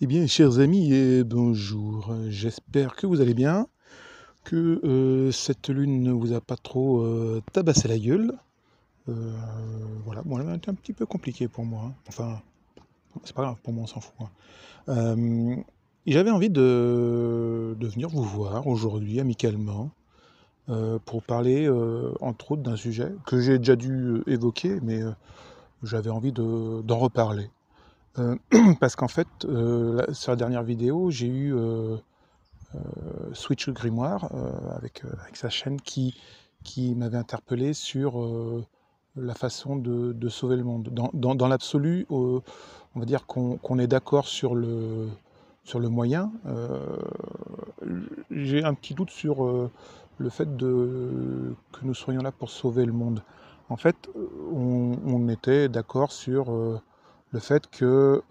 Eh bien, chers amis, bonjour. J'espère que vous allez bien, que cette lune ne vous a pas trop tabassé la gueule. Euh, voilà, bon, elle a été un petit peu compliqué pour moi, hein. Enfin, c'est pas grave, pour moi, on s'en fout, hein. Euh, et j'avais envie de venir vous voir aujourd'hui, amicalement, pour parler, entre autres, d'un sujet que j'ai déjà dû évoquer, mais j'avais envie d'en reparler. Euh, Parce qu'en fait, sur la dernière vidéo, j'ai eu Switch Grimoire avec sa chaîne qui m'avait interpellé sur la façon de sauver le monde. Dans l'absolu, on va dire qu'on est d'accord sur le moyen. J'ai un petit doute sur le fait que nous soyons là pour sauver le monde. En fait, on était d'accord sur le fait que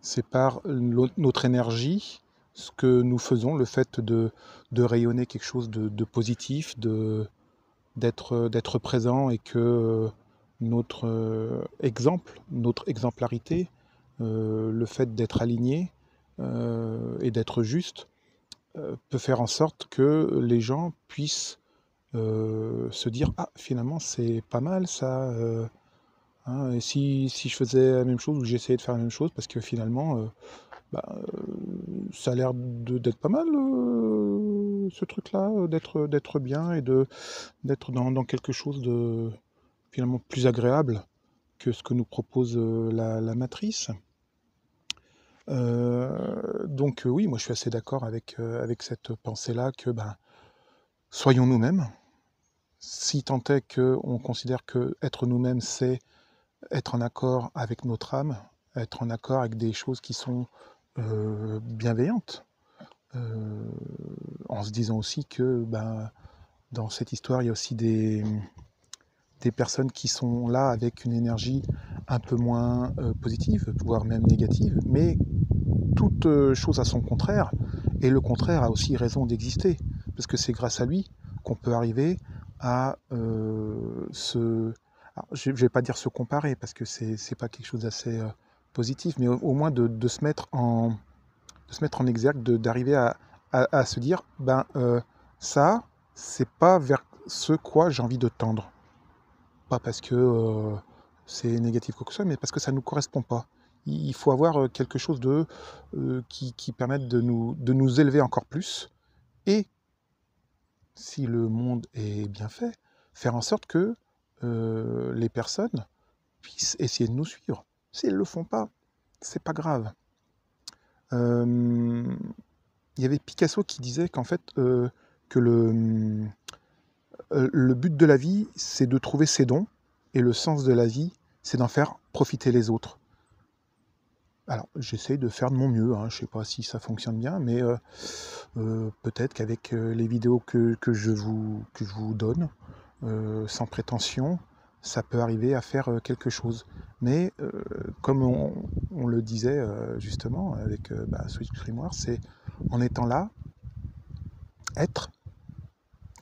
c'est par notre énergie, ce que nous faisons, le fait de rayonner quelque chose de positif, d'être présent et que notre exemple, notre exemplarité, le fait d'être aligné et d'être juste, peut faire en sorte que les gens puissent se dire: «Ah, finalement, c'est pas mal ça, hein, et si je faisais la même chose ou que j'essayais de faire la même chose, parce que finalement, bah, ça a l'air d'être pas mal, ce truc-là, d'être bien et d'être dans quelque chose de finalement plus agréable que ce que nous propose la matrice.» Donc oui, moi je suis assez d'accord avec cette pensée-là que ben, soyons nous-mêmes. Si tant est qu'on considère que être nous-mêmes, c'est être en accord avec notre âme, être en accord avec des choses qui sont bienveillantes, euh, en se disant aussi que ben, dans cette histoire, il y a aussi des personnes qui sont là avec une énergie un peu moins positive, voire même négative, mais toute chose a son contraire, et le contraire a aussi raison d'exister, parce que c'est grâce à lui qu'on peut arriver à se... Alors, je ne vais pas dire se comparer, parce que c'est pas quelque chose d'assez positif, mais au moins de se mettre en exergue, d'arriver à se dire, ben ça, c'est pas vers ce quoi j'ai envie de tendre. Pas parce que c'est négatif quoi que ce soit, mais parce que ça ne nous correspond pas. Il faut avoir quelque chose qui permette de nous élever encore plus. Et si le monde est bien fait, faire en sorte que les personnes puissent essayer de nous suivre. Si elles ne le font pas, c'est pas grave. Euh, Il y avait Picasso qui disait qu'en fait, que le but de la vie, c'est de trouver ses dons, et le sens de la vie, c'est d'en faire profiter les autres. Alors, j'essaie de faire de mon mieux, hein. Je ne sais pas si ça fonctionne bien, mais peut-être qu'avec les vidéos que je vous donne, sans prétention, ça peut arriver à faire quelque chose. Mais comme on le disait justement avec Switch Grimoire, c'est en étant là, être,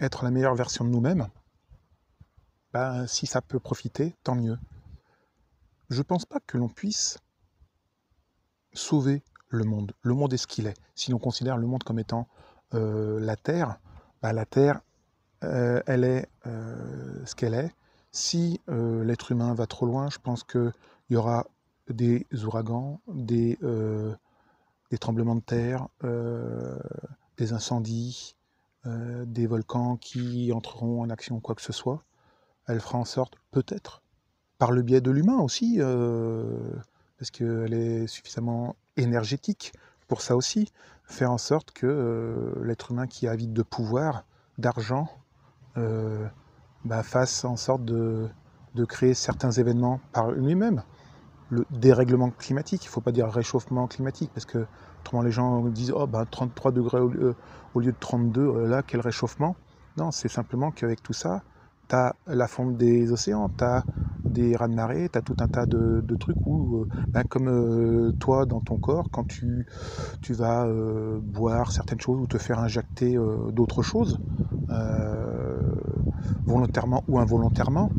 être la meilleure version de nous-mêmes. Ben, si ça peut profiter, tant mieux. Je ne pense pas que l'on puisse sauver le monde. Le monde est ce qu'il est. Si l'on considère le monde comme étant la Terre, ben, la Terre, elle est ce qu'elle est. Si l'être humain va trop loin, je pense qu'il y aura des ouragans, des tremblements de terre, des incendies, des volcans qui entreront en action, quoi que ce soit. Elle fera en sorte, peut-être, par le biais de l'humain aussi, parce qu'elle est suffisamment énergétique pour ça aussi, faire en sorte que l'être humain qui est avide de pouvoir, d'argent, euh, bah, fasse en sorte de créer certains événements par lui-même. Le dérèglement climatique, il ne faut pas dire réchauffement climatique, parce que autrement les gens disent oh, bah, 33 degrés au lieu de 32, là, quel réchauffement. Non, c'est simplement qu'avec tout ça, tu as la fonte des océans, tu as des raz-de-marée, tu as tout un tas de trucs où, ben, comme toi dans ton corps, quand tu vas boire certaines choses ou te faire injecter d'autres choses, euh, volontairement ou involontairement,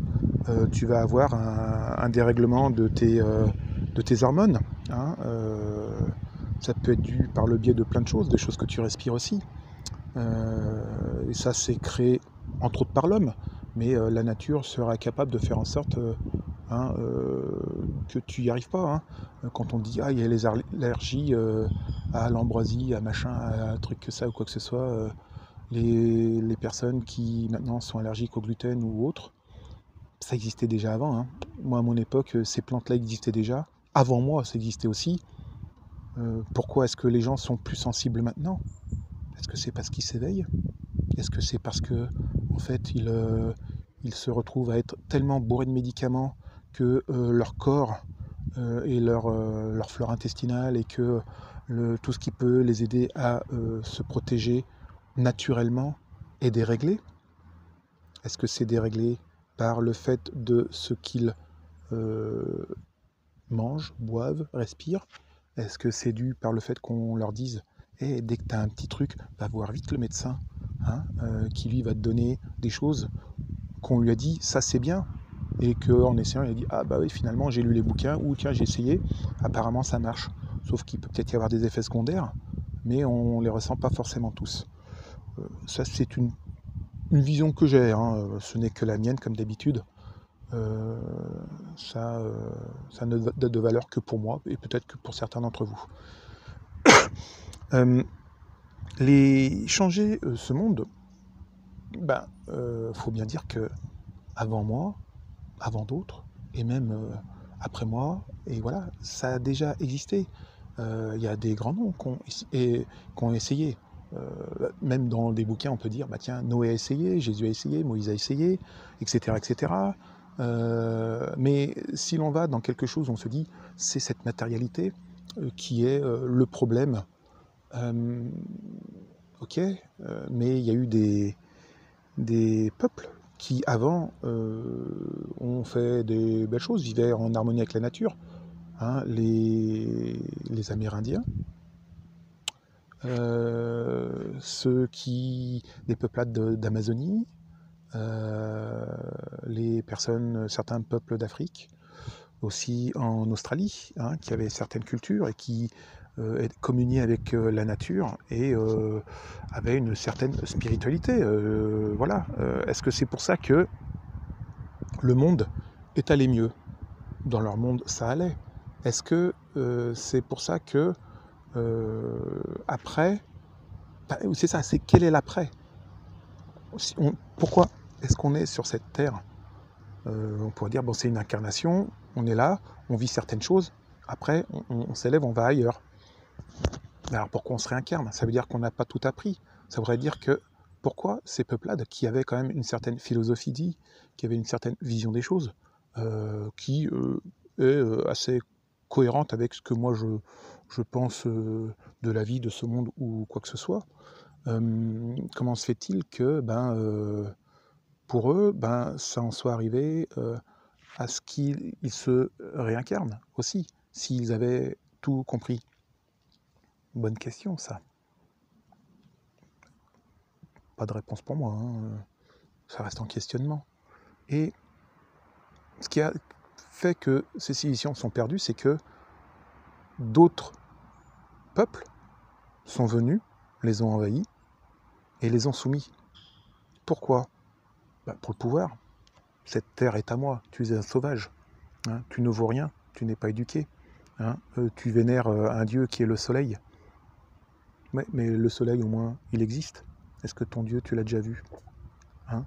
tu vas avoir un dérèglement de tes hormones. hein, ça peut être dû par le biais de plein de choses, des choses que tu respires aussi. Et ça, c'est créé entre autres par l'homme, mais la nature sera capable de faire en sorte hein, que tu n'y arrives pas. Hein. Quand on dit ah il y a les allergies à l'ambroisie, à machin, à un truc que ça ou quoi que ce soit, les personnes qui maintenant sont allergiques au gluten ou autres, ça existait déjà avant. Hein. Moi à mon époque, ces plantes-là existaient déjà. Avant moi, ça existait aussi. Pourquoi est-ce que les gens sont plus sensibles maintenant? Est-ce que c'est parce qu'ils s'éveillent? Est-ce que c'est parce que en fait ils se retrouvent à être tellement bourrés de médicaments que leur corps et leur flore intestinale et que tout ce qui peut les aider à se protéger naturellement est déréglé? Est-ce que c'est déréglé par le fait de ce qu'ils euh, mangent, boivent, respirent? Est-ce que c'est dû par le fait qu'on leur dise hey, dès que tu as un petit truc, va voir vite le médecin, hein, qui lui va te donner des choses qu'on lui a dit ça c'est bien, et qu'en essayant il a dit ah bah oui finalement j'ai lu les bouquins ou tiens j'ai essayé, apparemment ça marche. Sauf qu'il peut peut-être y avoir des effets secondaires, mais on les ressent pas forcément tous. Ça c'est une vision que j'ai, hein, ce n'est que la mienne comme d'habitude. Euh, ça, ça ne donne de valeur que pour moi et peut-être que pour certains d'entre vous. Euh, changer ce monde, ben, faut bien dire que avant moi, avant d'autres, et même après moi, et voilà, ça a déjà existé. Il y a des grands noms qui ont essayé. Même dans des bouquins, on peut dire, bah tiens, Noé a essayé, Jésus a essayé, Moïse a essayé, etc., etc. Mais si l'on va dans quelque chose, on se dit, c'est cette matérialité qui est le problème. Ok, mais il y a eu des peuples qui avant ont fait des belles choses, vivaient en harmonie avec la nature. Hein, les Amérindiens, des peuplades d'Amazonie, certains peuples d'Afrique, aussi en Australie, hein, qui avaient certaines cultures et qui communiaient avec la nature et avaient une certaine spiritualité. Voilà. Est-ce que c'est pour ça que le monde est allé mieux? Dans leur monde, ça allait. Est-ce que c'est pour ça que après, c'est ça, c'est quel est l'après? Pourquoi est-ce qu'on est sur cette terre? On pourrait dire, bon, c'est une incarnation, on est là, on vit certaines choses, après, on s'élève, on va ailleurs. Alors pourquoi on se réincarne? Ça veut dire qu'on n'a pas tout appris. Ça voudrait dire que, pourquoi ces peuplades, qui avaient quand même une certaine philosophie dit, qui avaient une certaine vision des choses, qui est assez cohérente avec ce que moi je pense de la vie, de ce monde ou quoi que ce soit, comment se fait-il que pour eux, ça en soit arrivé à ce qu'ils se réincarnent aussi, s'ils avaient tout compris? Bonne question, ça. Pas de réponse pour moi, hein. Ça reste en questionnement. Et ce qui a fait que ces civilisations sont perdues, c'est que d'autres peuples sont venus, les ont envahis et les ont soumis. Pourquoi? Pour le pouvoir. Cette terre est à moi, tu es un sauvage, hein, tu ne vaux rien, tu n'es pas éduqué, hein, tu vénères un dieu qui est le soleil. Ouais, mais le soleil au moins, il existe. Est-ce que ton dieu, tu l'as déjà vu, hein?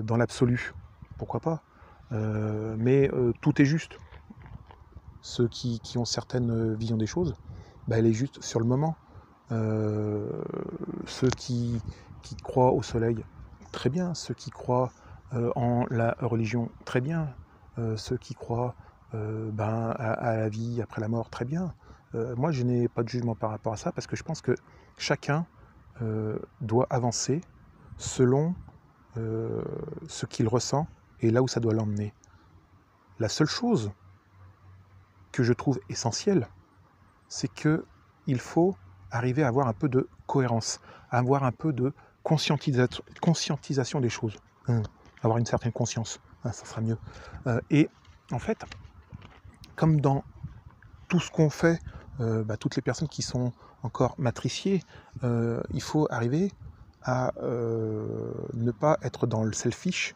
Dans l'absolu, pourquoi pas? Mais tout est juste. Ceux qui ont certaines visions des choses, elle est juste sur le moment. Ceux qui croient au soleil, très bien. Ceux qui croient en la religion, très bien. Ceux qui croient à la vie après la mort, très bien. Moi, je n'ai pas de jugement par rapport à ça, parce que je pense que chacun doit avancer selon ce qu'il ressent et là où ça doit l'emmener. La seule chose que je trouve essentielle, c'est qu'il faut arriver à avoir un peu de cohérence, à avoir un peu de conscientisation des choses, avoir une certaine conscience, ça sera mieux. Et en fait, comme dans tout ce qu'on fait, toutes les personnes qui sont encore matriciées, il faut arriver à ne pas être dans le selfish,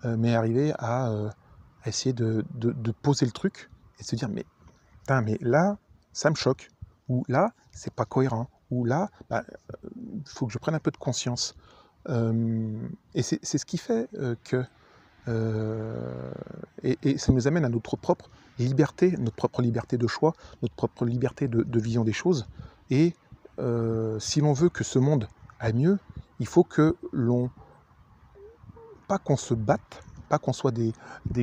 mais arriver à essayer de poser le truc et se dire mais, putain, mais là, ça me choque, ou là, c'est pas cohérent, ou là, faut que je prenne un peu de conscience. Et c'est ce qui fait que et ça nous amène à notre propre liberté de choix, notre propre liberté de vision des choses. Et si l'on veut que ce monde aille mieux, il faut que l'on, pas qu'on se batte, pas qu'on soit des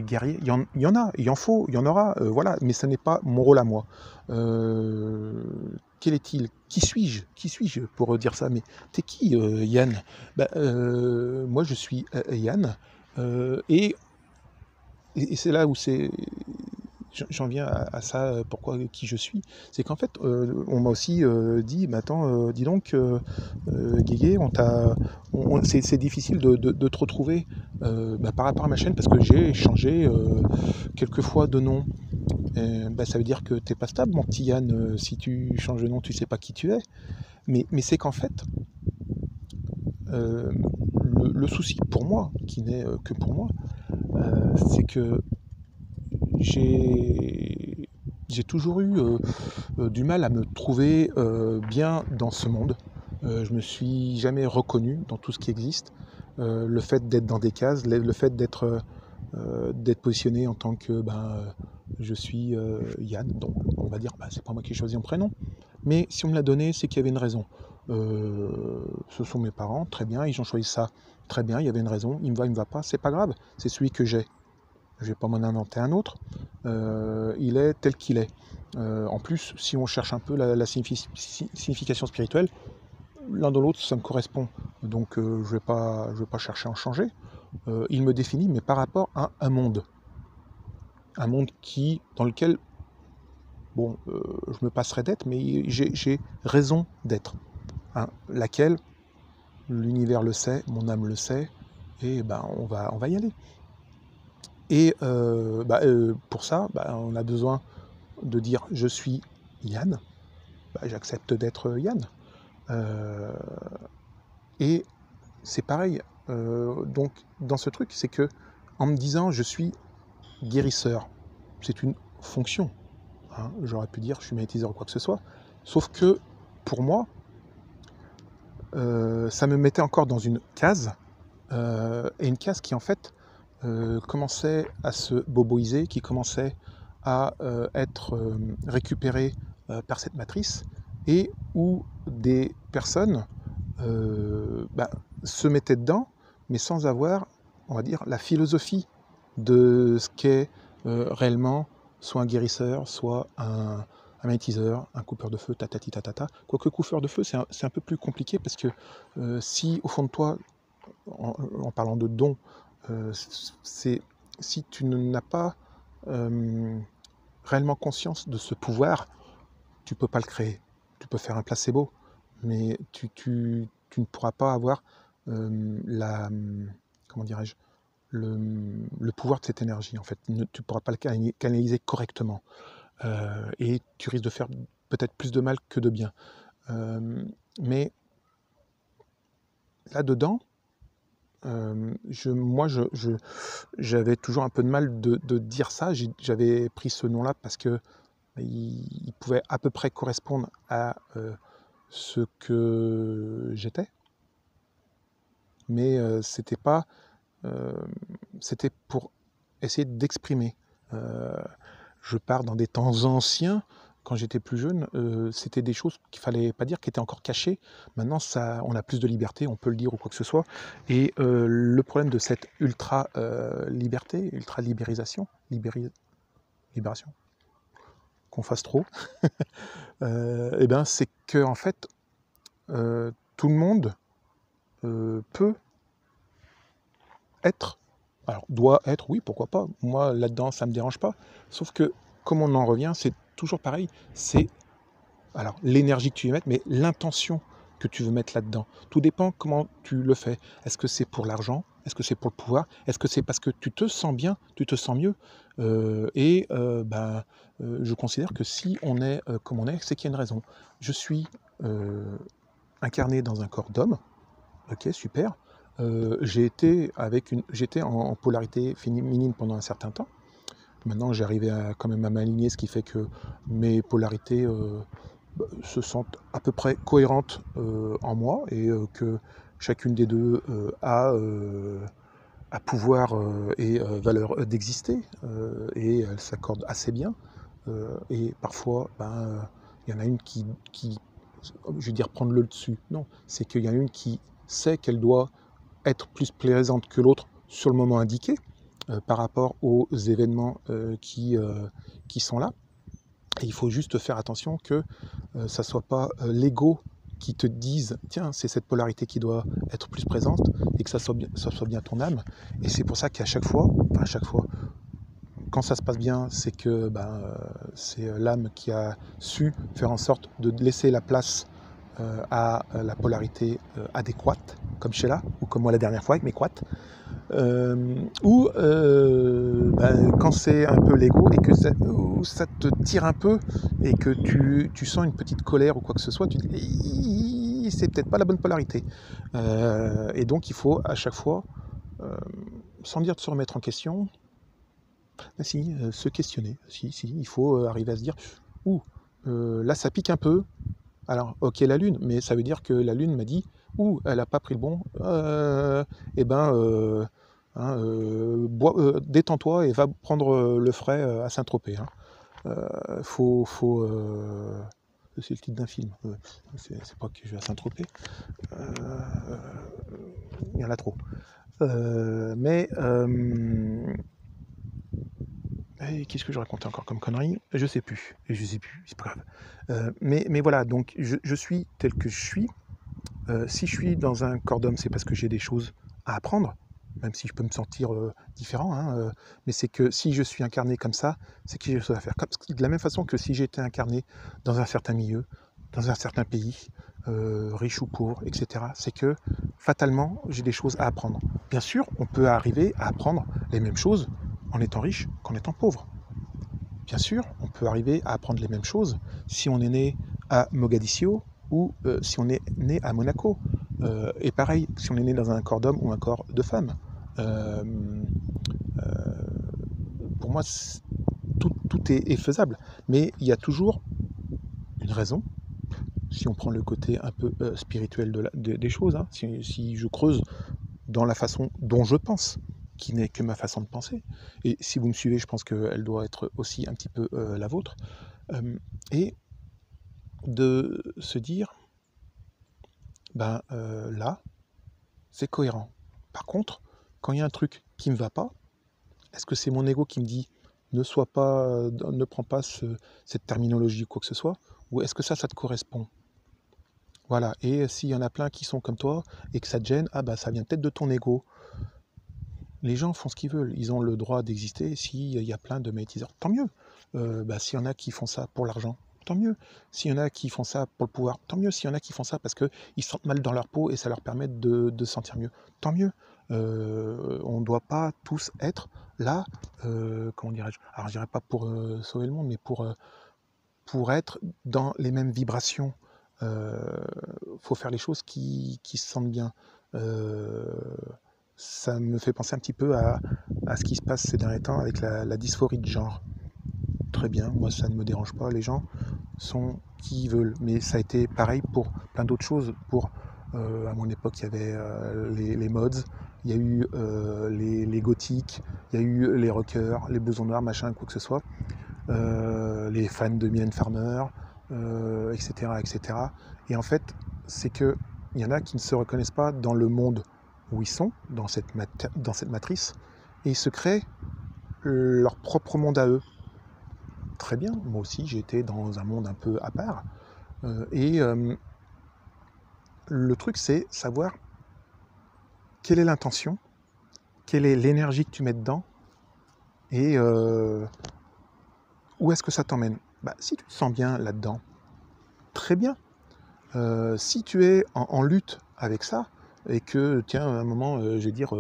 guerriers. Il y en a, il en faut, il y en aura, voilà, mais ce n'est pas mon rôle à moi. Quel est-il? Qui suis-je? Qui suis-je pour dire ça? Mais t'es qui, Yann? Moi, je suis Yann, et c'est là où j'en viens à ça, pourquoi, qui je suis. C'est qu'en fait, on m'a aussi dit, mais attends, dis donc, Guégué, c'est difficile de te retrouver par rapport à ma chaîne parce que j'ai changé quelques fois de nom. Ça veut dire que t'es pas stable, mon petit Yann. Si tu changes de nom, tu sais pas qui tu es. Mais c'est qu'en fait, le souci pour moi, qui n'est que pour moi, c'est que j'ai toujours eu du mal à me trouver bien dans ce monde. Je me suis jamais reconnu dans tout ce qui existe. Le fait d'être dans des cases, le fait d'être positionné en tant que je suis Yann, donc on va dire c'est pas moi qui ai choisi mon prénom, mais si on me l'a donné, c'est qu'il y avait une raison. Ce sont mes parents, très bien, ils ont choisi ça, très bien, il y avait une raison, il me va pas, c'est pas grave, c'est celui que j'ai. Je vais pas m'en inventer un autre, il est tel qu'il est. En plus, si on cherche un peu la signification spirituelle, l'un dans l'autre, ça me correspond. Donc je vais pas chercher à en changer. Il me définit, mais par rapport à un monde. Un monde dans lequel, je me passerai d'être, mais j'ai raison d'être. Hein, laquelle, l'univers le sait, mon âme le sait, et on va y aller. Et pour ça, on a besoin de dire je suis Yann, j'accepte d'être Yann. Et c'est pareil, donc dans ce truc, c'est que en me disant je suis guérisseur, c'est une fonction. Hein, j'aurais pu dire je suis magnétiseur ou quoi que ce soit, sauf que pour moi, ça me mettait encore dans une case, et une case qui en fait commençait à se boboiser, qui commençait à être récupérée par cette matrice, et où des personnes se mettaient dedans, mais sans avoir, on va dire, la philosophie de ce qu'est réellement soit un guérisseur, soit un magnétiseur, un coupeur de feu, tatati tatata. Quoique coupeur de feu, c'est un peu plus compliqué parce que si au fond de toi, en parlant de don, si tu n'as pas réellement conscience de ce pouvoir, tu ne peux pas le créer. Tu peux faire un placebo, mais tu ne pourras pas avoir comment dirais-je, le pouvoir de cette énergie, en fait. Tu ne pourras pas le canaliser correctement. Et tu risques de faire peut-être plus de mal que de bien. Mais là-dedans, j'avais toujours un peu de mal de dire ça. J'avais pris ce nom-là parce que il pouvait à peu près correspondre à ce que j'étais. Mais c'était pas... c'était pour essayer d'exprimer. Je pars dans des temps anciens. Quand j'étais plus jeune, c'était des choses qu'il fallait pas dire, qui étaient encore cachées. Maintenant, on a plus de liberté, on peut le dire ou quoi que ce soit. Et le problème de cette ultra-liberté, ultra-libérisation, libération, qu'on fasse trop, c'est que en fait, tout le monde peut être, alors doit être, oui, pourquoi pas. Moi, là-dedans, ça me dérange pas. Sauf que, comme on en revient, c'est toujours pareil. C'est alors l'énergie que tu veux mettre, mais l'intention que tu veux mettre là-dedans. Tout dépend comment tu le fais. Est-ce que c'est pour l'argent? Est-ce que c'est pour le pouvoir? Est-ce que c'est parce que tu te sens bien, tu te sens mieux? Je considère que si on est, comme on est, c'est qu'il y a une raison. Je suis, heu, incarné dans un corps d'homme, OK, super. J'étais en polarité féminine pendant un certain temps. Maintenant, j'ai arrivé à quand même à m'aligner, ce qui fait que mes polarités, se sentent à peu près cohérentes, en moi et que chacune des 2 a pouvoir, et valeur, d'exister, et elles s'accordent assez bien, et parfois, il y en a une qui je vais dire prendre le dessus, non, c'est qu'il y en a une qui sait qu'elle doit être plus plaisante que l'autre sur le moment indiqué, par rapport aux événements, qui sont là. Et il faut juste faire attention que ça soit pas l'ego qui te dise tiens, c'est cette polarité qui doit être plus présente et que ça soit bien ton âme. Et c'est pour ça qu'à chaque fois, enfin à chaque fois, quand ça se passe bien, c'est que c'est l'âme qui a su faire en sorte de laisser la place à la polarité adéquate, comme Sheila, ou comme moi la dernière fois avec mes quads. Quand c'est un peu l'ego et que ça te tire un peu et que tu sens une petite colère ou quoi que ce soit, tu dis c'est peut-être pas la bonne polarité. Et donc il faut à chaque fois, euh, sans dire de se remettre en question, se questionner. Si, il faut arriver à se dire ouh, là ça pique un peu. Alors, ok, la lune, mais ça veut dire que la lune m'a dit ouh, elle a pas pris le bon. Eh ben, détends-toi et va prendre le frais à Saint-Tropez. Hein. Faut c'est le titre d'un film. C'est pas que je vais à Saint-Tropez. Il y en a trop. Qu'est-ce que je racontais encore comme connerie? Je sais plus. C'est pas grave. Mais voilà, donc je suis tel que je suis. Si je suis dans un corps d'homme, c'est parce que j'ai des choses à apprendre, même si je peux me sentir différent. Hein, mais c'est que si je suis incarné comme ça, c'est que j'ai des choses à faire. De la même façon que si j'étais incarné dans un certain milieu, dans un certain pays, riche ou pauvre, etc., c'est que fatalement, j'ai des choses à apprendre. Bien sûr, on peut arriver à apprendre les mêmes choses en étant riche qu'en étant pauvre. Bien sûr, on peut arriver à apprendre les mêmes choses si on est né à Mogadiscio ou si on est né à Monaco. Et pareil, si on est né dans un corps d'homme ou un corps de femme. Euh, euh, pour moi, tout est faisable. Mais il y a toujours une raison. Si on prend le côté un peu spirituel des choses, hein, si je creuse dans la façon dont je pense, qui n'est que ma façon de penser, et si vous me suivez, je pense qu'elle doit être aussi un petit peu la vôtre, et de se dire, là, c'est cohérent. Par contre, quand il y a un truc qui ne me va pas, est-ce que c'est mon ego qui me dit ne prends pas cette terminologie ou quoi que ce soit, ou est-ce que ça te correspond? Voilà, et s'il y en a plein qui sont comme toi et que ça te gêne, ça vient peut-être de ton ego. Les gens font ce qu'ils veulent, ils ont le droit d'exister. S'il y a plein de monétiseurs, tant mieux. S'il y en a qui font ça pour l'argent, tant mieux. S'il y en a qui font ça pour le pouvoir, tant mieux. S'il y en a qui font ça parce qu'ils se sentent mal dans leur peau et ça leur permet de se sentir mieux, tant mieux. On ne doit pas tous être là, comment dirais-je, alors je dirais pas pour sauver le monde, mais pour être dans les mêmes vibrations. Faut faire les choses qui se sentent bien. Euh, Ça me fait penser un petit peu à ce qui se passe ces derniers temps avec la dysphorie de genre. Très bien, moi ça ne me dérange pas, les gens sont qui ils veulent, mais ça a été pareil pour plein d'autres choses. À mon époque, il y avait les mods, il y a eu les gothiques, il y a eu les rockers, les blousons noirs, machin, quoi que ce soit, les fans de Mylène Farmer, etc., etc. Et en fait, c'est que il y en a qui ne se reconnaissent pas dans le monde où ils sont, dans cette matrice, et ils se créent leur propre monde à eux. Très bien, moi aussi j'ai été dans un monde un peu à part. Le truc c'est savoir quelle est l'intention, quelle est l'énergie que tu mets dedans, et où est-ce que ça t'emmène. Si tu te sens bien là-dedans, très bien. Si tu es en lutte avec ça, et que, tiens, à un moment, je vais dire,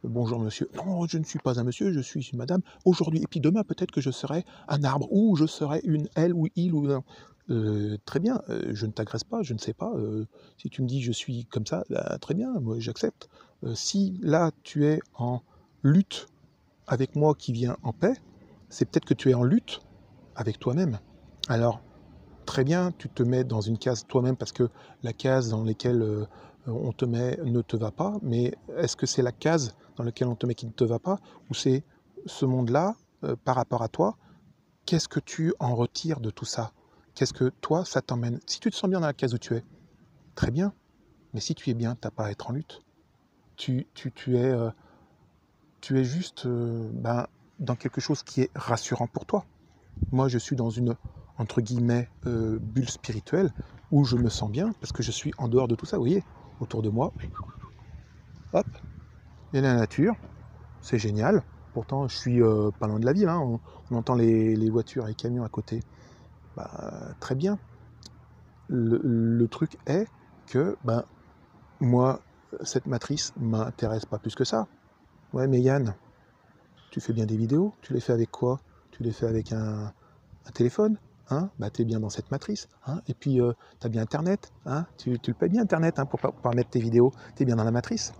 Bonjour monsieur. Non, je ne suis pas un monsieur, je suis une madame. Aujourd'hui et puis demain peut-être que je serai un arbre ou je serai une elle ou il ou un très bien, je ne t'agresse pas, je ne sais pas, si tu me dis: «Je suis comme ça», bah, très bien, moi j'accepte. Si là tu es en lutte avec moi qui viens en paix, c'est peut-être que tu es en lutte avec toi-même. Alors très bien, tu te mets dans une case toi-même parce que la case dans laquelle, on te met ne te va pas, mais est-ce que c'est la case dans laquelle on te met qui ne te va pas? Ou c'est ce monde-là, par rapport à toi, qu'est-ce que tu en retires de tout ça? Qu'est-ce que toi, ça t'emmène? Si tu te sens bien dans la case où tu es, très bien, mais si tu es bien, tu as pas à être en lutte. Tu es juste, ben, dans quelque chose qui est rassurant pour toi. Moi, je suis dans une, entre guillemets, bulle spirituelle où je me sens bien parce que je suis en dehors de tout ça. Vous voyez, autour de moi, hop, il y a la nature, c'est génial. Pourtant, je suis pas loin de la ville, hein, on entend les voitures et les camions à côté. Bah, très bien. Le truc est que, ben, moi, cette matrice m'intéresse pas plus que ça. Ouais, mais Yann, tu fais bien des vidéos, tu les fais avec quoi? Tu les fais avec un téléphone, hein, bah, tu es bien dans cette matrice, hein, et puis tu as bien internet, hein, tu le payes bien internet hein, pour pas mettre tes vidéos, tu es bien dans la matrice.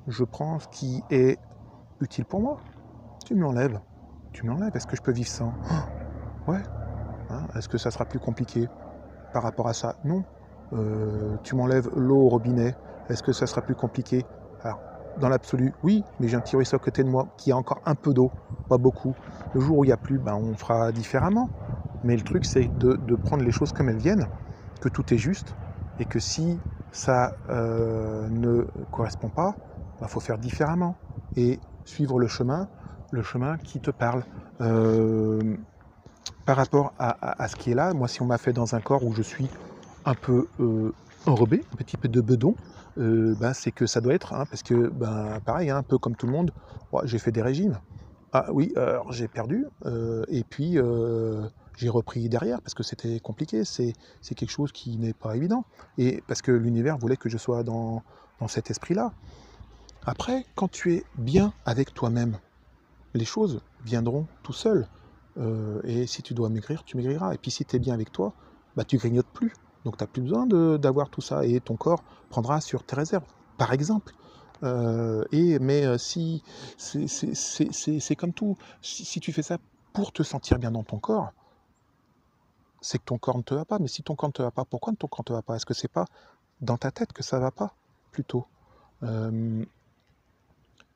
Je prends ce qui est utile pour moi, tu me l'enlèves. Tu me l'enlèves, est-ce que je peux vivre sans? Ouais, hein, est-ce que ça sera plus compliqué par rapport à ça? Non. Tu m'enlèves l'eau au robinet, est-ce que ça sera plus compliqué? Alors, dans l'absolu, oui, mais j'ai un petit ruisseau à côté de moi qui a encore un peu d'eau, pas beaucoup. Le jour où il n'y a plus, ben, on fera différemment. Mais le truc, c'est de prendre les choses comme elles viennent, que tout est juste, et que si ça ne correspond pas, il faut faire différemment. Et suivre le chemin qui te parle. Euh, Par rapport à ce qui est là, moi, si on m'a fait dans un corps où je suis un peu enrobé, un petit peu de bedon, ben, c'est que ça doit être, hein, parce que, ben, pareil, hein, un peu comme tout le monde, ouais, j'ai fait des régimes. Ah oui, alors j'ai perdu, et puis j'ai repris derrière parce que c'était compliqué, c'est quelque chose qui n'est pas évident et parce que l'univers voulait que je sois dans cet esprit-là. Après, quand tu es bien avec toi-même, les choses viendront tout seuls, et si tu dois maigrir, tu maigriras et puis si tu es bien avec toi, bah, tu grignotes plus. Donc tu as plus besoin d'avoir tout ça et ton corps prendra sur tes réserves, par exemple. Mais si c'est comme tout, si tu fais ça pour te sentir bien dans ton corps, c'est que ton corps ne te va pas. Mais si ton corps ne te va pas, pourquoi ton corps ne te va pas? Est-ce que c'est pas dans ta tête que ça va pas, plutôt? Il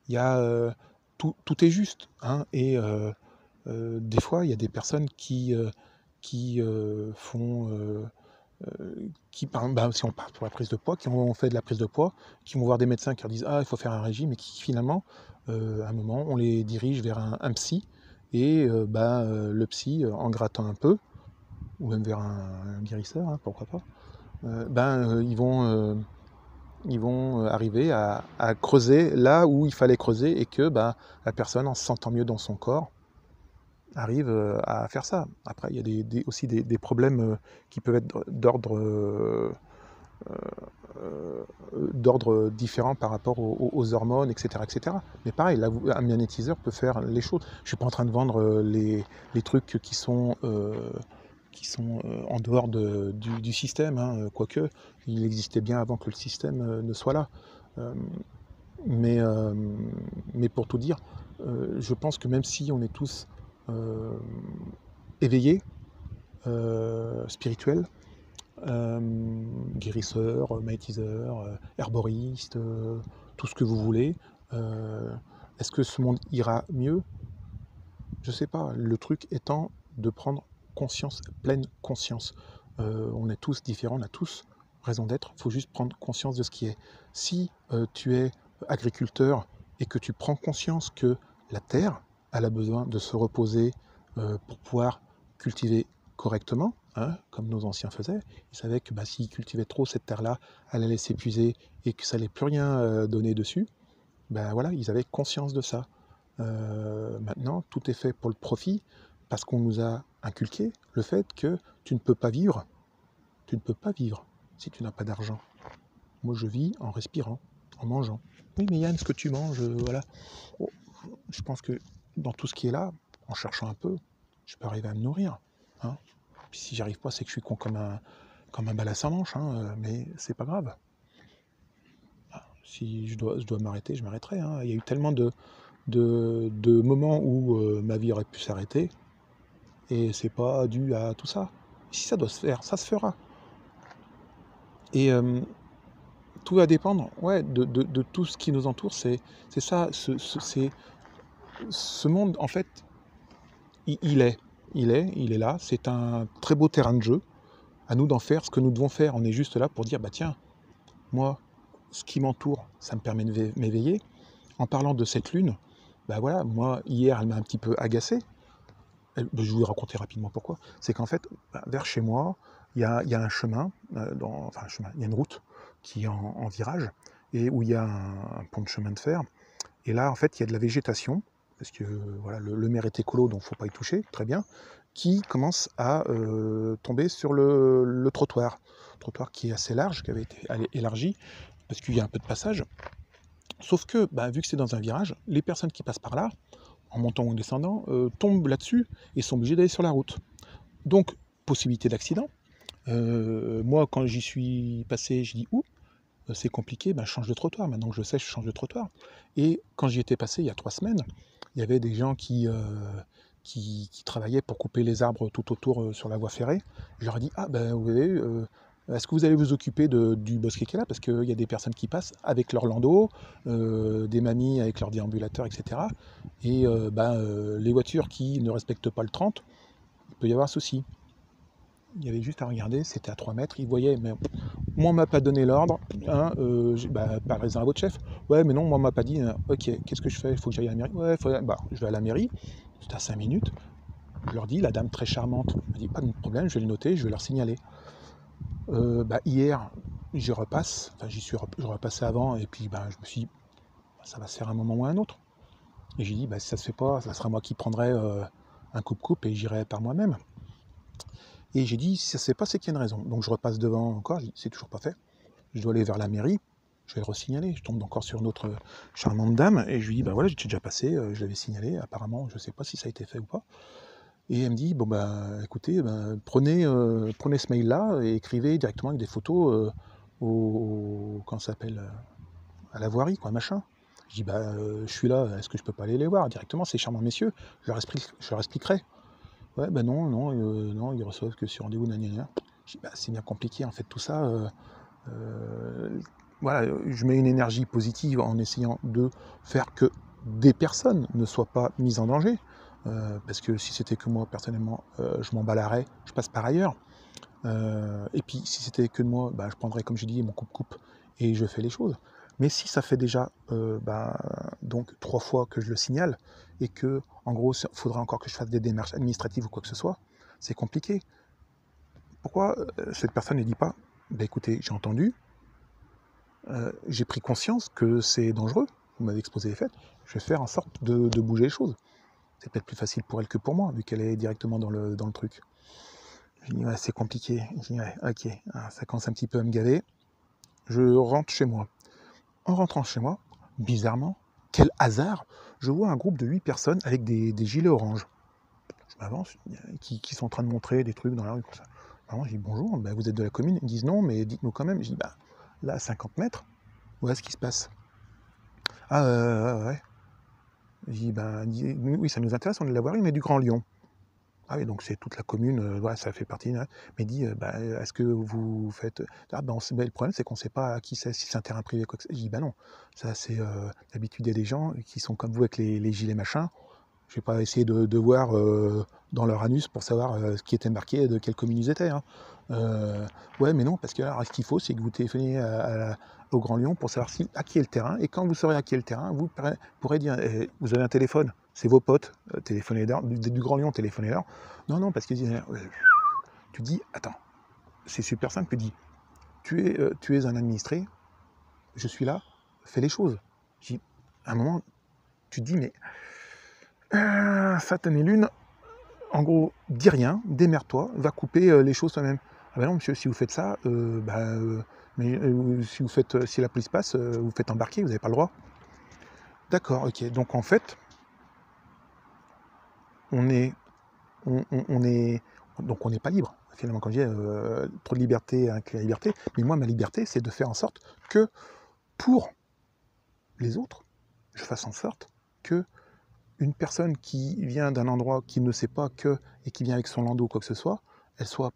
y a, tout est juste, hein, et des fois, il y a des personnes qui font, qui par bah, si on part pour la prise de poids, qui ont fait de la prise de poids, qui vont voir des médecins qui leur disent: «Ah, il faut faire un régime» et qui finalement, à un moment, on les dirige vers un psy et le psy, en grattant un peu ou même vers un guérisseur, hein, pourquoi pas, ils vont arriver à creuser là où il fallait creuser et que, bah, la personne, en se sentant mieux dans son corps, arrive à faire ça. Après, il y a aussi des problèmes qui peuvent être d'ordre différent par rapport aux hormones, etc., etc. Mais pareil, là, un magnétiseur peut faire les choses. Je ne suis pas en train de vendre les trucs qui sont en dehors du système, hein, quoique il existait bien avant que le système ne soit là. Euh, mais, euh, mais pour tout dire, je pense que même si on est tous euh, éveillés, spirituels, guérisseurs, magnétiseurs, herboristes, tout ce que vous voulez, euh, est-ce que ce monde ira mieux? Je sais pas. Le truc étant de prendre conscience, pleine conscience. On est tous différents, on a tous raison d'être. Il faut juste prendre conscience de ce qui est. Si tu es agriculteur et que tu prends conscience que la terre, elle a besoin de se reposer pour pouvoir cultiver correctement, hein, comme nos anciens faisaient, ils savaient que s'ils cultivaient trop cette terre-là, elle allait s'épuiser et que ça n'allait plus rien donner dessus. Ben voilà, ils avaient conscience de ça. Maintenant, tout est fait pour le profit parce qu'on nous a inculqué le fait que tu ne peux pas vivre. Tu ne peux pas vivre si tu n'as pas d'argent. Moi, je vis en respirant. en mangeant. Oui, mais Yann, ce que tu manges, voilà. Oh, je pense que dans tout ce qui est là, en cherchant un peu, je peux arriver à me nourrir. Hein. Puis si j'y arrive pas, c'est que je suis con comme un balai sans manche, hein, mais c'est pas grave. Ah, si je dois m'arrêter, je m'arrêterai. Hein. Il y a eu tellement de moments où ma vie aurait pu s'arrêter, et c'est pas dû à tout ça. Si ça doit se faire, ça se fera. Et tout va dépendre, ouais, de tout ce qui nous entoure. C'est ça, ce monde, en fait, il est là. C'est un très beau terrain de jeu. À nous d'en faire ce que nous devons faire. On est juste là pour dire, bah tiens, moi, ce qui m'entoure, ça me permet de m'éveiller. En parlant de cette lune, bah voilà, moi, hier, elle m'a un petit peu agacé. Je vais vous raconter rapidement pourquoi. C'est qu'en fait, bah, vers chez moi, il y a un chemin, enfin un chemin, il y a une route qui est en virage, et où il y a un pont de chemin de fer. Et là, en fait, il y a de la végétation, parce que voilà, le maire est écolo, donc il ne faut pas y toucher, très bien, qui commence à tomber sur le trottoir. Trottoir qui est assez large, qui avait été élargi, parce qu'il y a un peu de passage. Sauf que, bah, vu que c'est dans un virage, les personnes qui passent par là, en montant ou en descendant, tombent là-dessus et sont obligés d'aller sur la route. Donc, possibilité d'accident. Moi, quand j'y suis passé, je dis, ouh, c'est compliqué, ben, je change de trottoir. Maintenant que je sais, je change de trottoir. Et quand j'y étais passé il y a 3 semaines, il y avait des gens qui travaillaient pour couper les arbres tout autour sur la voie ferrée. Je leur ai dit, ah ben vous voyez, est-ce que vous allez vous occuper du bosquet qui est là? Parce qu'il y a des personnes qui passent avec leur landau, des mamies avec leur déambulateur, etc. Et les voitures qui ne respectent pas le 30, il peut y avoir un souci. Il y avait juste à regarder, c'était à 3 mètres, ils voyaient, mais moi on m'a pas donné l'ordre, hein, parlez-en à votre chef. Ouais, mais non, moi on m'a pas dit, ok, qu'est-ce que je fais? Il faut que j'aille à la mairie. Ouais, je vais à la mairie, c'était à 5 minutes, je leur dis, la dame très charmante m'a dit, pas de problème, je vais le noter, je vais leur signaler. Hier, j'y repasse, enfin je repassais avant, et puis je me suis dit, ça va se faire un moment ou un autre. Et j'ai dit, si ça se fait pas, ça sera moi qui prendrai un coupe-coupe et j'irai par moi-même. Et j'ai dit, si ça se fait pas, c'est qu'il y a une raison. Donc je repasse devant encore, c'est toujours pas fait. Je dois aller vers la mairie, je vais le re-signaler. Je tombe encore sur une autre charmante dame, et je lui dis, voilà, j'étais déjà passé, je l'avais signalé, apparemment, je sais pas si ça a été fait ou pas. Et elle me dit, écoutez, prenez ce mail-là et écrivez directement avec des photos comment ça s'appelle, à la voirie, quoi, machin. Je dis, je suis là, est-ce que je peux pas aller les voir directement, ces charmants messieurs? Je leur expliquerai. Ouais, non, ils reçoivent que sur rendez-vous, nanana. Je dis, c'est bien compliqué, en fait, tout ça. Voilà, je mets une énergie positive en essayant de faire que des personnes ne soient pas mises en danger. Parce que si c'était que moi, personnellement, je m'emballerais, je passe par ailleurs. Et puis, si c'était que de moi, je prendrais, comme j'ai dit, mon coupe-coupe et je fais les choses. Mais si ça fait déjà donc 3 fois que je le signale, et que, en gros, il faudra encore que je fasse des démarches administratives ou quoi que ce soit, c'est compliqué. Pourquoi cette personne ne dit pas, écoutez, j'ai entendu, j'ai pris conscience que c'est dangereux, vous m'avez exposé les faits, je vais faire en sorte de bouger les choses. C'est peut-être plus facile pour elle que pour moi, vu qu'elle est directement dans le truc. Je dis, ouais, c'est compliqué. Je dis, ouais, ok, ça commence un petit peu à me gaver. Je rentre chez moi. En rentrant chez moi, bizarrement, quel hasard, je vois un groupe de 8 personnes avec des gilets orange. Je m'avance, qui sont en train de montrer des trucs dans la rue. Comme ça. Alors, je dis, bonjour, vous êtes de la commune? Ils disent non, mais dites-nous quand même. Je dis, là, à 50 mètres, voilà ce qui se passe. Ah, ouais. Je dis, oui, ça nous intéresse, on est de la voirie, mais du Grand Lyon. Ah oui, donc c'est toute la commune, ouais, ça fait partie. Mais dit, est-ce que vous faites. Le problème, c'est qu'on ne sait pas à qui c'est, si c'est un terrain privé, quoi que ce soit. Je dis, non, ça c'est d'habitude, il y a des gens qui sont comme vous avec les gilets machin. Je vais pas essayer de voir dans leur anus pour savoir ce qui était marqué, de quelle commune ils étaient. Hein. Ouais, mais non, parce que alors, ce qu'il faut, c'est que vous téléphoniez au Grand Lyon pour savoir à qui est le terrain. Et quand vous saurez à qui est le terrain, vous pourrez dire, vous avez un téléphone, c'est vos potes, téléphonez-leur, du Grand Lyon, téléphonez-leur. Non, non, parce que tu dis, attends, c'est super simple, tu dis, tu es un administré, je suis là, fais les choses. À un moment, tu te dis, mais Satan et Lune, en gros, dis rien, démerde-toi, va couper les choses toi-même. Ah non, monsieur, si vous faites ça, Mais si la police passe, vous faites embarquer, vous n'avez pas le droit. D'accord, ok. Donc en fait, on est, on est, donc on n'est pas libre. Finalement, quand je dis trop de liberté avec la liberté, mais moi, ma liberté, c'est de faire en sorte que pour les autres, je fasse en sorte que une personne qui vient d'un endroit qui ne sait pas que, et qui vient avec son landau ou quoi que ce soit, elle soit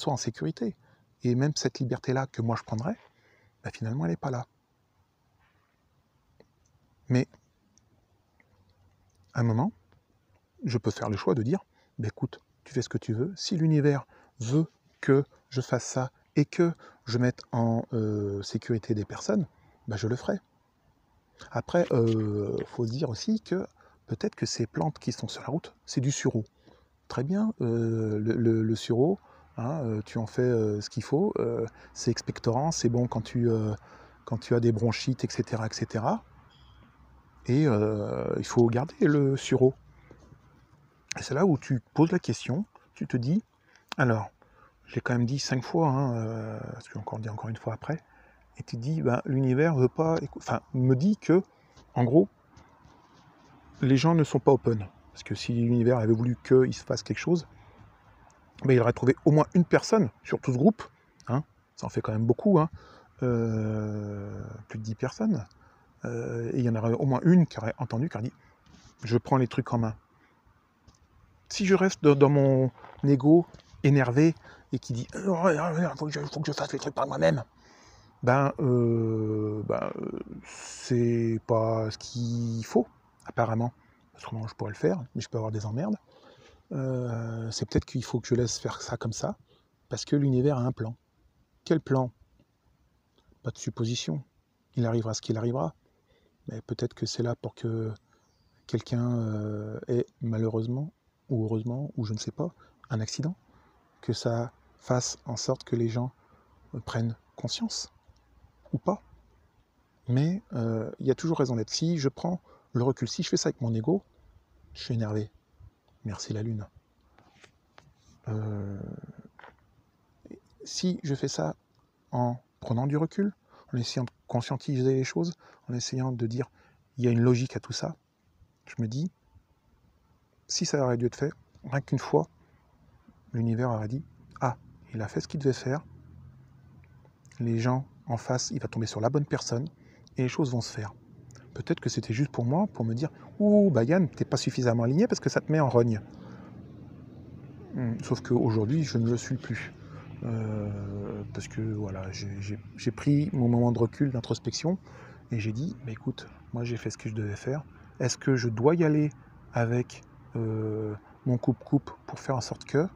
en sécurité. Et même cette liberté-là que moi je prendrais, bah finalement elle n'est pas là. Mais à un moment, je peux faire le choix de dire, bah écoute, tu fais ce que tu veux, si l'univers veut que je fasse ça et que je mette en sécurité des personnes, bah je le ferai. Après, faut se dire aussi que peut-être que ces plantes qui sont sur la route, c'est du sureau. Très bien, le sureau, hein, tu en fais ce qu'il faut, c'est expectorant, c'est bon quand tu as des bronchites, etc. etc. Et il faut garder le sureau. Et c'est là où tu poses la question, tu te dis, alors, j'ai quand même dit 5 fois, hein, parce que je vais encore dire encore une fois après, et tu te dis, ben, l'univers veut pas, enfin, me dit que, en gros, les gens ne sont pas open. Parce que si l'univers avait voulu qu'il se fasse quelque chose, ben, il aurait trouvé au moins une personne sur tout ce groupe, hein, ça en fait quand même beaucoup, hein, plus de 10 personnes, et il y en aurait au moins une qui aurait entendu, qui aurait dit « je prends les trucs en main ». Si je reste dans mon ego énervé et qui dit « il faut que je fasse les trucs par moi-même », c'est pas ce qu'il faut, apparemment. Autrement, je pourrais le faire, mais je peux avoir des emmerdes. C'est peut-être qu'il faut que je laisse faire ça comme ça, parce que l'univers a un plan. Quel plan? Pas de supposition. Il arrivera ce qu'il arrivera. Mais peut-être que c'est là pour que quelqu'un ait malheureusement, ou heureusement, ou je ne sais pas, un accident. Que ça fasse en sorte que les gens prennent conscience, ou pas. Mais il y a toujours raison d'être. Si je prends le recul, si je fais ça avec mon ego, je suis énervé. Merci la lune. Si je fais ça en prenant du recul, en essayant de conscientiser les choses, en essayant de dire il y a une logique à tout ça, je me dis, si ça aurait dû être fait, rien qu'une fois, l'univers aurait dit ah, il a fait ce qu'il devait faire, les gens en face, il va tomber sur la bonne personne, et les choses vont se faire. Peut-être que c'était juste pour moi, pour me dire ouh, bah Yann, t'es pas suffisamment aligné parce que ça te met en rogne. Sauf qu'aujourd'hui, je ne le suis plus. Parce que voilà, j'ai pris mon moment de recul, d'introspection, et j'ai dit, bah, écoute, moi j'ai fait ce que je devais faire. Est-ce que je dois y aller avec mon coupe-coupe pour faire en sorte que,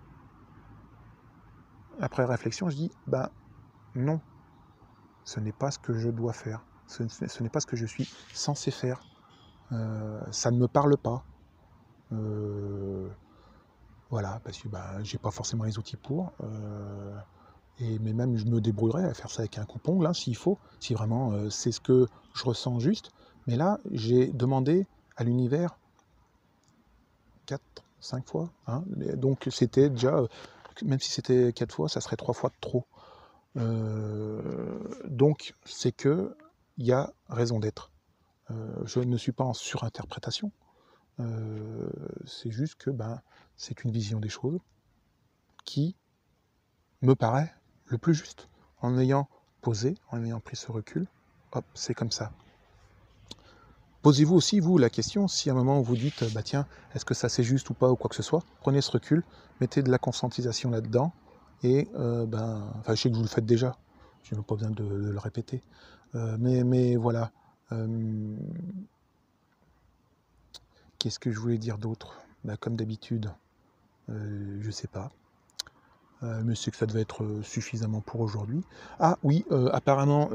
après réflexion, je dis, bah non, ce n'est pas ce que je dois faire. Ce n'est pas ce que je suis censé faire. Ça ne me parle pas. Voilà, parce que bah, j'ai pas forcément les outils pour. Mais même je me débrouillerais à faire ça avec un coupe-ongle, hein, s'il faut, si vraiment c'est ce que je ressens juste. Mais là, j'ai demandé à l'univers 4, 5 fois. Hein, donc c'était déjà, même si c'était 4 fois, ça serait 3 fois de trop. Donc c'est que il y a raison d'être. Je ne suis pas en surinterprétation. C'est juste que ben, c'est une vision des choses qui me paraît le plus juste. En ayant posé, en ayant pris ce recul, hop, c'est comme ça. Posez-vous aussi, vous, la question, si à un moment vous dites, bah tiens, est-ce que ça c'est juste ou pas, ou quoi que ce soit, prenez ce recul, mettez de la conscientisation là-dedans, et enfin, je sais que vous le faites déjà, je n'ai pas besoin de le répéter, mais voilà. Qu'est-ce que je voulais dire d'autre? Comme d'habitude, je sais pas. Mais c'est que ça devait être suffisamment pour aujourd'hui. Ah oui, apparemment,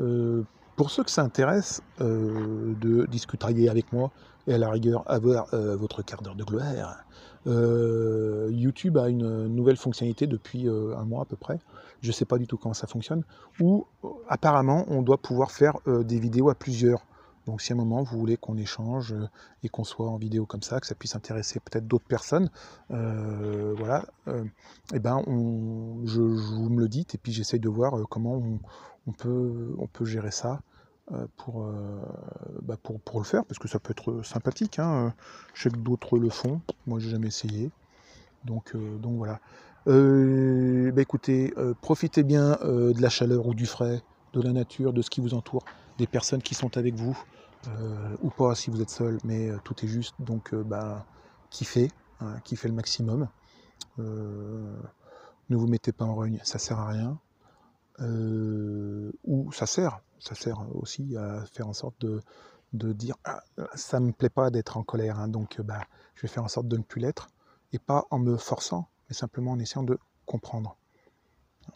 pour ceux que ça intéresse de discuter avec moi et à la rigueur avoir votre quart d'heure de gloire, YouTube a une nouvelle fonctionnalité depuis un mois à peu près, je ne sais pas du tout comment ça fonctionne, où apparemment on doit pouvoir faire des vidéos à plusieurs. Donc si à un moment vous voulez qu'on échange et qu'on soit en vidéo comme ça, que ça puisse intéresser peut-être d'autres personnes, voilà, et ben vous me le dites et puis j'essaye de voir comment on peut gérer ça pour le faire, parce que ça peut être sympathique, hein. Je sais que d'autres le font, moi j'ai jamais essayé, donc voilà. Écoutez, profitez bien de la chaleur ou du frais, de la nature, de ce qui vous entoure, des personnes qui sont avec vous, ou pas si vous êtes seul, mais tout est juste, donc kiffez, hein, kiffez le maximum. Ne vous mettez pas en rogne, ça sert à rien. Ou ça sert aussi à faire en sorte de dire ah, ça me plaît pas d'être en colère, hein, donc je vais faire en sorte de ne plus l'être, et pas en me forçant, mais simplement en essayant de comprendre.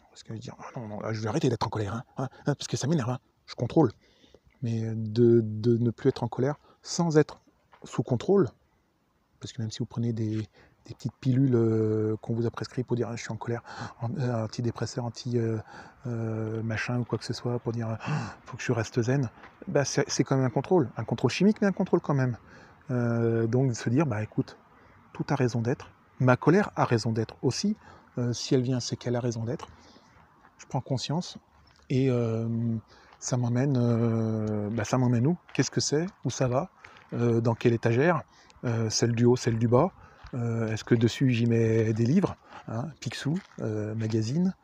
Parce que dire ah non, là, je vais arrêter d'être en colère, parce que ça m'énerve, je contrôle, mais de ne plus être en colère sans être sous contrôle, parce que même si vous prenez des petites pilules qu'on vous a prescrites pour dire ah, je suis en colère, antidépresseur, machin ou quoi que ce soit, pour dire faut que je reste zen, c'est quand même un contrôle chimique, mais un contrôle quand même. Donc de se dire écoute, tout a raison d'être, ma colère a raison d'être aussi, si elle vient c'est qu'elle a raison d'être, je prends conscience et ça m'emmène où? Qu'est-ce que c'est? Où ça va? Dans quelle étagère? Celle du haut, celle du bas? Est-ce que dessus j'y mets des livres, hein, Picsou, magazine,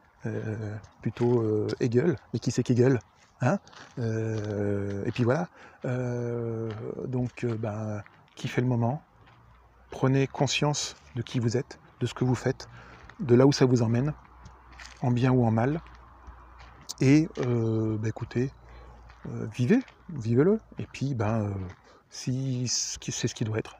plutôt Hegel, mais qui c'est qu'Hegel, hein, et puis voilà. Kiffez le moment, prenez conscience de qui vous êtes, de ce que vous faites, de là où ça vous emmène, en bien ou en mal, et écoutez, vivez-le, et puis si c'est ce qui doit être,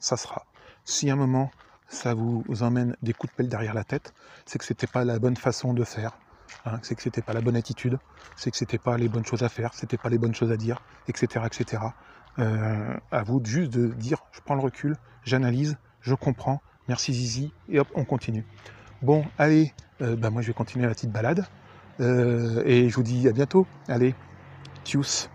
ça sera. Si à un moment ça vous emmène des coups de pelle derrière la tête, c'est que c'était pas la bonne façon de faire, hein, c'est que c'était pas la bonne attitude, c'est que c'était pas les bonnes choses à faire, c'était pas les bonnes choses à dire, etc. etc. À vous juste de dire je prends le recul, j'analyse, je comprends, merci Zizi, et hop, on continue. Bon, allez, moi je vais continuer la petite balade, et je vous dis à bientôt. Allez, tchuss.